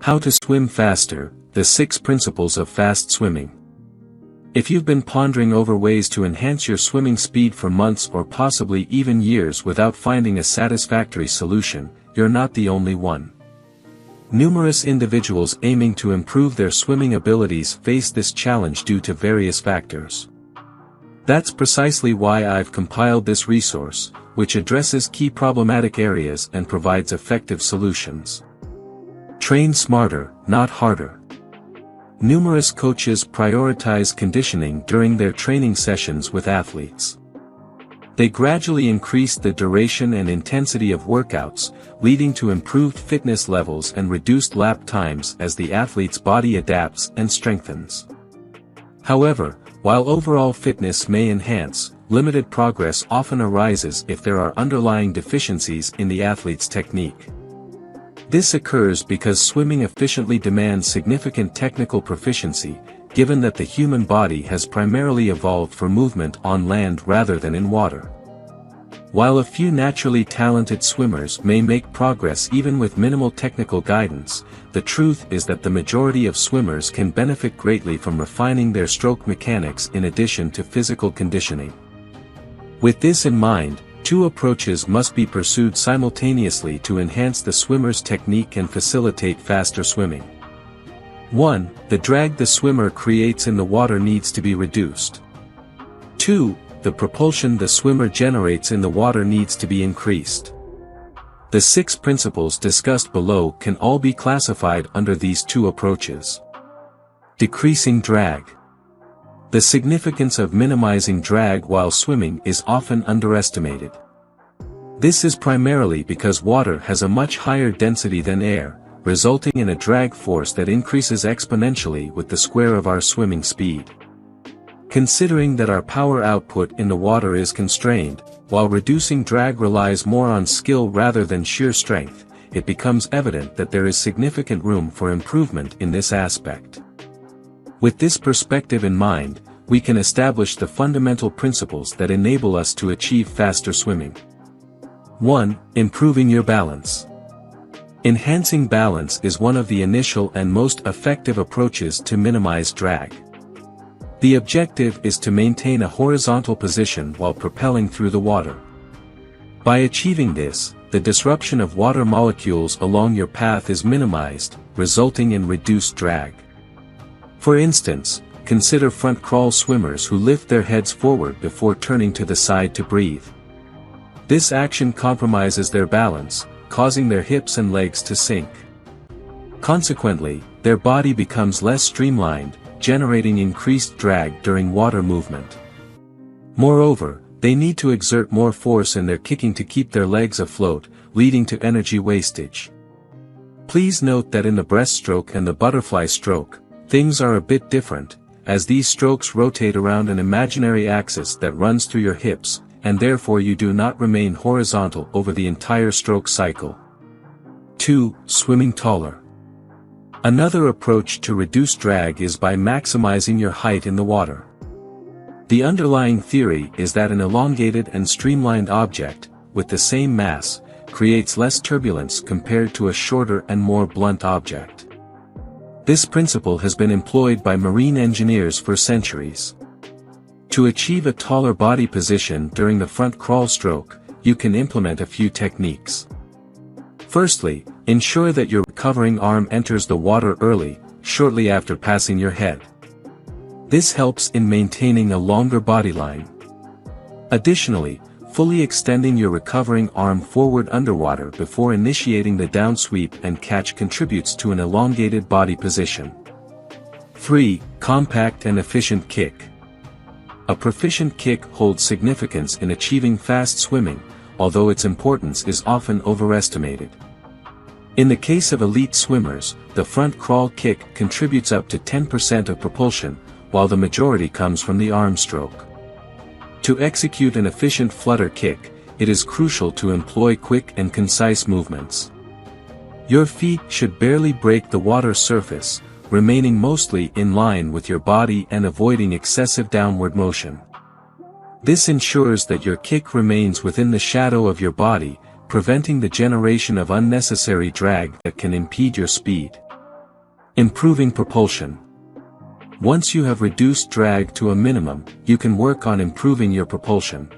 How to swim faster, the 6 principles of fast swimming. If you've been pondering over ways to enhance your swimming speed for months or possibly even years without finding a satisfactory solution, you're not the only one. Numerous individuals aiming to improve their swimming abilities face this challenge due to various factors. That's precisely why I've compiled this resource, which addresses key problematic areas and provides effective solutions. Train smarter, not harder. Numerous coaches prioritize conditioning during their training sessions with athletes. They gradually increase the duration and intensity of workouts, leading to improved fitness levels and reduced lap times as the athlete's body adapts and strengthens. However, while overall fitness may enhance, limited progress often arises if there are underlying deficiencies in the athlete's technique. This occurs because swimming efficiently demands significant technical proficiency, given that the human body has primarily evolved for movement on land rather than in water. While a few naturally talented swimmers may make progress even with minimal technical guidance, the truth is that the majority of swimmers can benefit greatly from refining their stroke mechanics in addition to physical conditioning. With this in mind, 2 approaches must be pursued simultaneously to enhance the swimmer's technique and facilitate faster swimming. 1. The drag the swimmer creates in the water needs to be reduced. 2. The propulsion the swimmer generates in the water needs to be increased. The 6 principles discussed below can all be classified under these 2 approaches. Decreasing drag. The significance of minimizing drag while swimming is often underestimated. This is primarily because water has a much higher density than air, resulting in a drag force that increases exponentially with the square of our swimming speed. Considering that our power output in the water is constrained, while reducing drag relies more on skill rather than sheer strength, it becomes evident that there is significant room for improvement in this aspect. With this perspective in mind, we can establish the fundamental principles that enable us to achieve faster swimming. 1. Improving your balance. Enhancing balance is one of the initial and most effective approaches to minimize drag. The objective is to maintain a horizontal position while propelling through the water. By achieving this, the disruption of water molecules along your path is minimized, resulting in reduced drag. For instance, consider front crawl swimmers who lift their heads forward before turning to the side to breathe. This action compromises their balance, causing their hips and legs to sink. Consequently, their body becomes less streamlined, generating increased drag during water movement. Moreover, they need to exert more force in their kicking to keep their legs afloat, leading to energy wastage. Please note that in the breaststroke and the butterfly stroke, things are a bit different, as these strokes rotate around an imaginary axis that runs through your hips, and therefore you do not remain horizontal over the entire stroke cycle. 2. Swimming taller. Another approach to reduce drag is by maximizing your height in the water. The underlying theory is that an elongated and streamlined object, with the same mass, creates less turbulence compared to a shorter and more blunt object. This principle has been employed by marine engineers for centuries. To achieve a taller body position during the front crawl stroke, you can implement a few techniques. Firstly, ensure that your recovering arm enters the water early, shortly after passing your head. This helps in maintaining a longer body line. Additionally, fully extending your recovering arm forward underwater before initiating the downsweep and catch contributes to an elongated body position. 3. Compact and efficient kick. A proficient kick holds significance in achieving fast swimming, although its importance is often overestimated. In the case of elite swimmers, the front crawl kick contributes up to 10% of propulsion, while the majority comes from the arm stroke. To execute an efficient flutter kick, it is crucial to employ quick and concise movements. Your feet should barely break the water surface, remaining mostly in line with your body and avoiding excessive downward motion. This ensures that your kick remains within the shadow of your body, preventing the generation of unnecessary drag that can impede your speed. Improving propulsion. Once you have reduced drag to a minimum, you can work on improving your propulsion.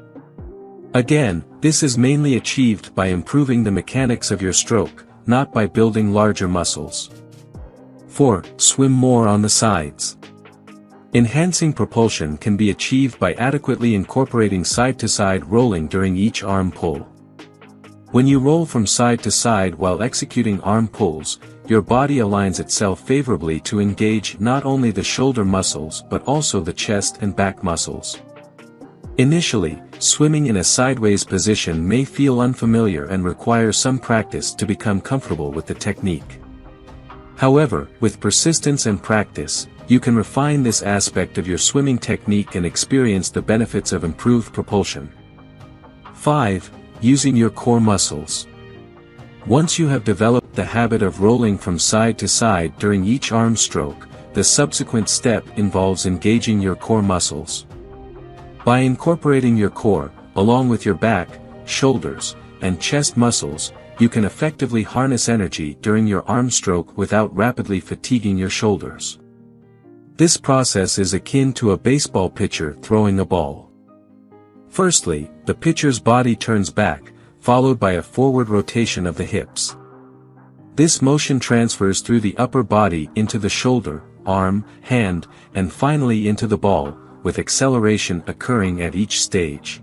Again, this is mainly achieved by improving the mechanics of your stroke, not by building larger muscles. 4. Swim more on the sides. Enhancing propulsion can be achieved by adequately incorporating side-to-side rolling during each arm pull. When you roll from side to side while executing arm pulls, your body aligns itself favorably to engage not only the shoulder muscles but also the chest and back muscles. Initially, swimming in a sideways position may feel unfamiliar and require some practice to become comfortable with the technique. However, with persistence and practice, you can refine this aspect of your swimming technique and experience the benefits of improved propulsion. 5. Using your core muscles. Once you have developed the habit of rolling from side to side during each arm stroke, the subsequent step involves engaging your core muscles. By incorporating your core, along with your back, shoulders, and chest muscles, you can effectively harness energy during your arm stroke without rapidly fatiguing your shoulders. This process is akin to a baseball pitcher throwing a ball. Firstly, the pitcher's body turns back, followed by a forward rotation of the hips. This motion transfers through the upper body into the shoulder, arm, hand, and finally into the ball, with acceleration occurring at each stage.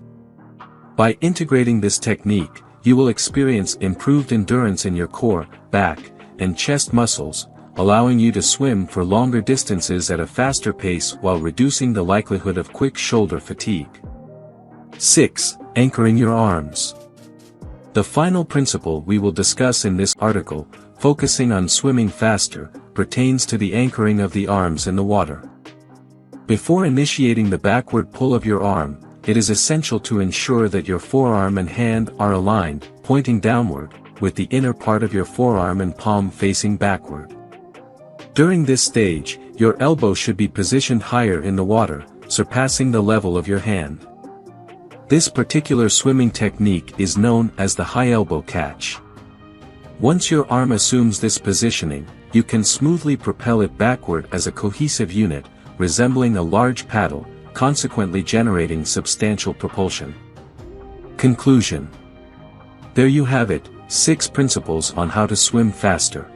By integrating this technique, you will experience improved endurance in your core, back, and chest muscles, allowing you to swim for longer distances at a faster pace while reducing the likelihood of quick shoulder fatigue. 6. Anchoring your arms. The final principle we will discuss in this article, focusing on swimming faster, pertains to the anchoring of the arms in the water. Before initiating the backward pull of your arm, it is essential to ensure that your forearm and hand are aligned, pointing downward, with the inner part of your forearm and palm facing backward. During this stage, your elbow should be positioned higher in the water, surpassing the level of your hand. This particular swimming technique is known as the high elbow catch. Once your arm assumes this positioning, you can smoothly propel it backward as a cohesive unit, resembling a large paddle, consequently generating substantial propulsion. Conclusion. There you have it, 6 principles on how to swim faster.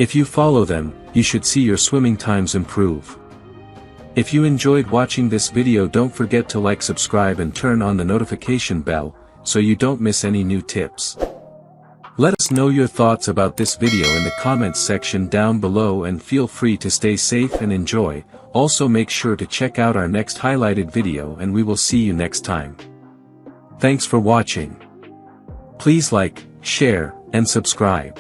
If you follow them, you should see your swimming times improve. If you enjoyed watching this video, don't forget to like, subscribe and turn on the notification bell, so you don't miss any new tips. Let us know your thoughts about this video in the comments section down below, and feel free to stay safe and enjoy. Also make sure to check out our next highlighted video, and we will see you next time. Thanks for watching. Please like, share, and subscribe.